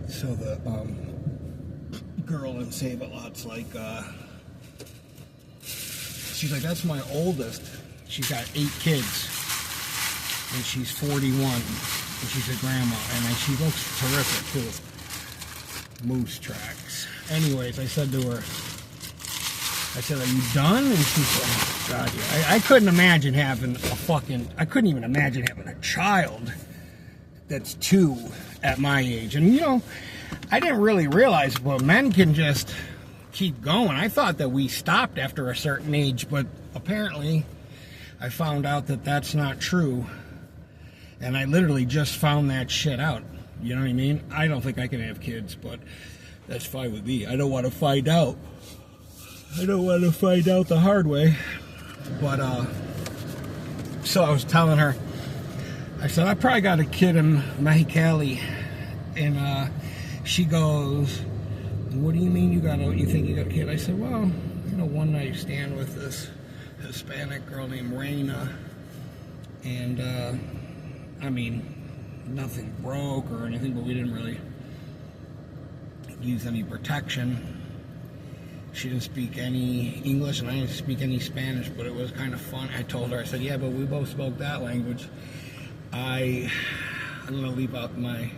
So the girl in Save-A-Lot's like, she's like, that's my oldest. She's got 8 kids, and she's 41, and she's a grandma, and she looks terrific too. Moose tracks. Anyways, I said to her, I said, are you done? And she said, God, yeah. I couldn't imagine having I couldn't even imagine having a child that's 2 at my age. And, you know, I didn't really realize, well, men can just keep going. I thought that we stopped after a certain age, but apparently I found out that that's not true. And I literally just found that shit out. You know what I mean? I don't think I can have kids, but that's fine with me. I don't want to find out. I don't want to find out the hard way. But, so I was telling her, I said, I probably got a kid in Mexicali. And she goes, what do you mean you think you got a kid? I said, well, you know, one night stand with this Hispanic girl named Rayna. And, I mean, nothing broke or anything, but we didn't really use any protection. She didn't speak any English, and I didn't speak any Spanish, but it was kind of fun. I told her, I said, yeah, but we both spoke that language. I'm going to leave out my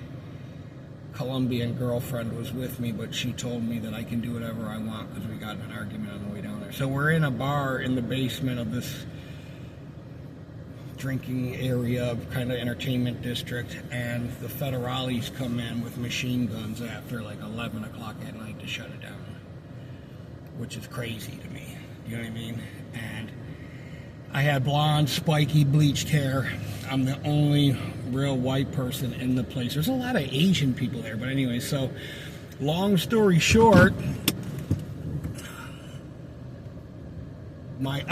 Colombian girlfriend was with me, but she told me that I can do whatever I want because we got in an argument on the way down there. So we're in a bar in the basement of this drinking area, kind of entertainment district, and the federales come in with machine guns after like 11 o'clock at night to shut it down, which is crazy to me. You know what I mean? And I had blonde, spiky, bleached hair. I'm the only real white person in the place. There's a lot of Asian people there, but anyway, so long story short, my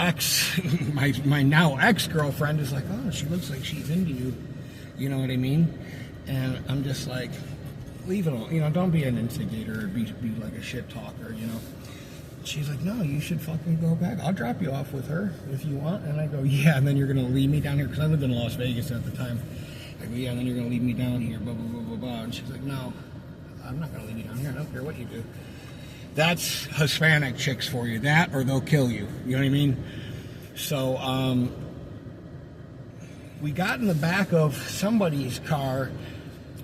my now ex-girlfriend is like, oh, she looks like she's into you. You know what I mean? And I'm just like, leave it alone. You know, don't be an instigator or be like a shit talker, you know. She's like, no, you should fucking go back. I'll drop you off with her if you want. And I go, yeah, and then you're going to leave me down here. Because I lived in Las Vegas at the time. I go, yeah, and then you're going to leave me down here, blah, blah, blah, blah, blah. And she's like, no, I'm not going to leave you down here. I don't care what you do. That's Hispanic chicks for you. That or they'll kill you. You know what I mean? So, we got in the back of somebody's car,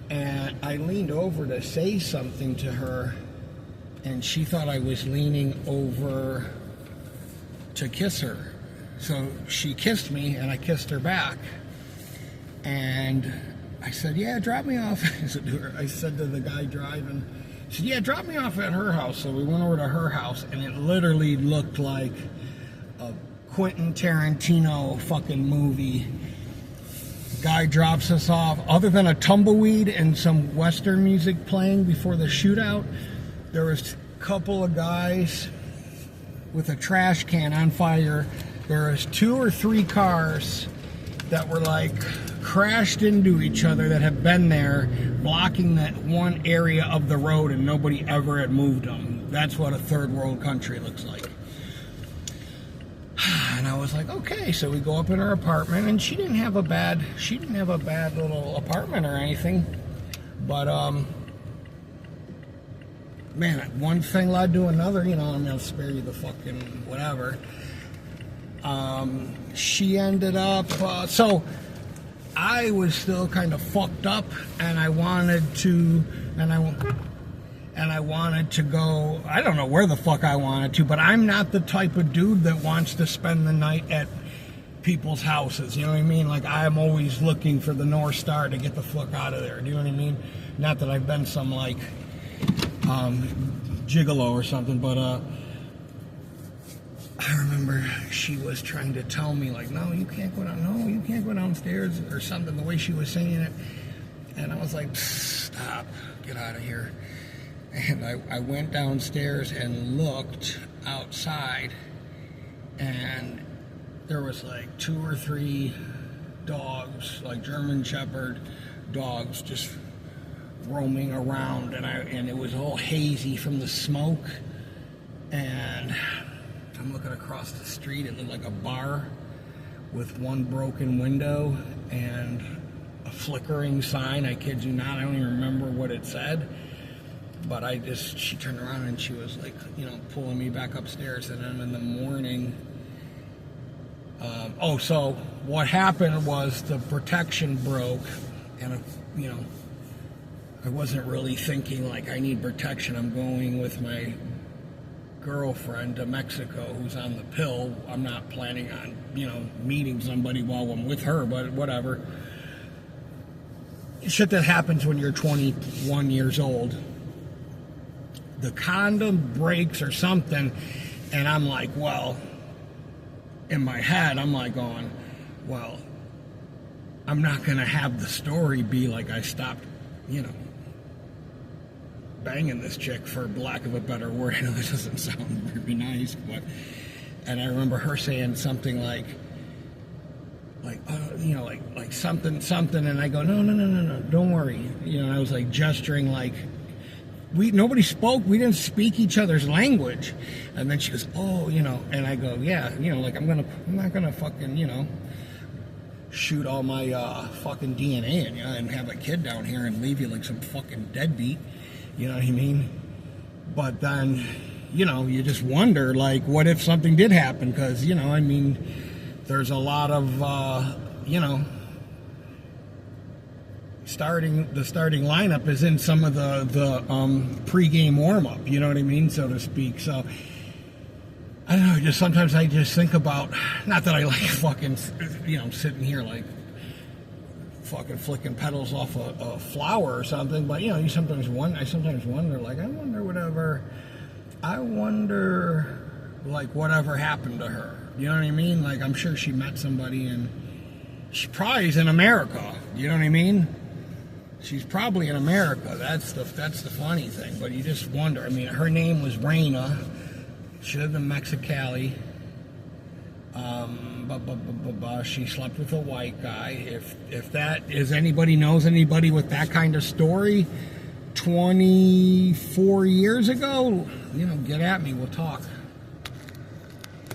and I leaned over to say something to her, and she thought I was leaning over to kiss her. So she kissed me, and I kissed her back. And I said, yeah, drop me off. I said to the guy driving, I said, yeah, drop me off at her house. So we went over to her house, and it literally looked like a Quentin Tarantino fucking movie. Guy drops us off. Other than a tumbleweed and some Western music playing before the shootout, there was a couple of guys with a trash can on fire. There was 2 or 3 cars that were like crashed into each other that have been there, blocking that one area of the road, and nobody ever had moved them. That's what a third world country looks like. And I was like, okay. So we go up in her apartment, and she didn't have a bad little apartment or anything, but man, one thing led to another. You know, I'm gonna spare you the fucking whatever. She ended up, so I was still kind of fucked up, and I wanted to go, I don't know where the fuck I wanted to, but I'm not the type of dude that wants to spend the night at people's houses, you know what I mean? Like, I'm always looking for the North Star to get the fuck out of there, do you know what I mean? Not that I've been some, like, gigolo or something, but, I remember she was trying to tell me, like, no, you can't go downstairs, or something, the way she was saying it, and I was like, stop, get out of here. And I went downstairs and looked outside, and there was like 2 or 3 dogs, like German Shepherd dogs, just roaming around, and it was all hazy from the smoke, and I'm looking across the street. It looked like a bar with one broken window and a flickering sign. I kid you not, I don't even remember what it said. But she turned around and she was like, pulling me back upstairs. And then in the morning, so what happened was the protection broke, and I wasn't really thinking like I need protection. I'm going with my girlfriend to Mexico who's on the pill. I'm not planning on, meeting somebody while I'm with her, but whatever. Shit that happens when you're 21 years old. The condom breaks or something, and I'm like, well, in my head, I'm like going, well, I'm not going to have the story be like I stopped, banging this chick, for lack of a better word. I know this doesn't sound very nice, but, and I remember her saying something like something, and I go, no, don't worry. I was like gesturing like, nobody spoke, we didn't speak each other's language. And then she goes, oh, and I go, yeah, I'm not gonna fucking, shoot all my fucking DNA in you and have a kid down here and leave you like some fucking deadbeat. You know what I mean? But then, you just wonder, like, what if something did happen? Because, there's a lot of, the starting lineup is in some of the pre-game warm-up, you know what I mean, so to speak. So, I don't know, just sometimes I just think about, not that I like fucking, sitting here like fucking flicking petals off a flower or something, but, I sometimes wonder, like, I wonder, like, whatever happened to her, you know what I mean? Like, I'm sure she met somebody, and she probably is in America, you know what I mean? She's probably in America. That's the funny thing. But you just wonder. I mean, her name was Rayna. She lived in Mexicali. She slept with a white guy. If that is, anybody knows anybody with that kind of story 24 years ago, get at me. We'll talk.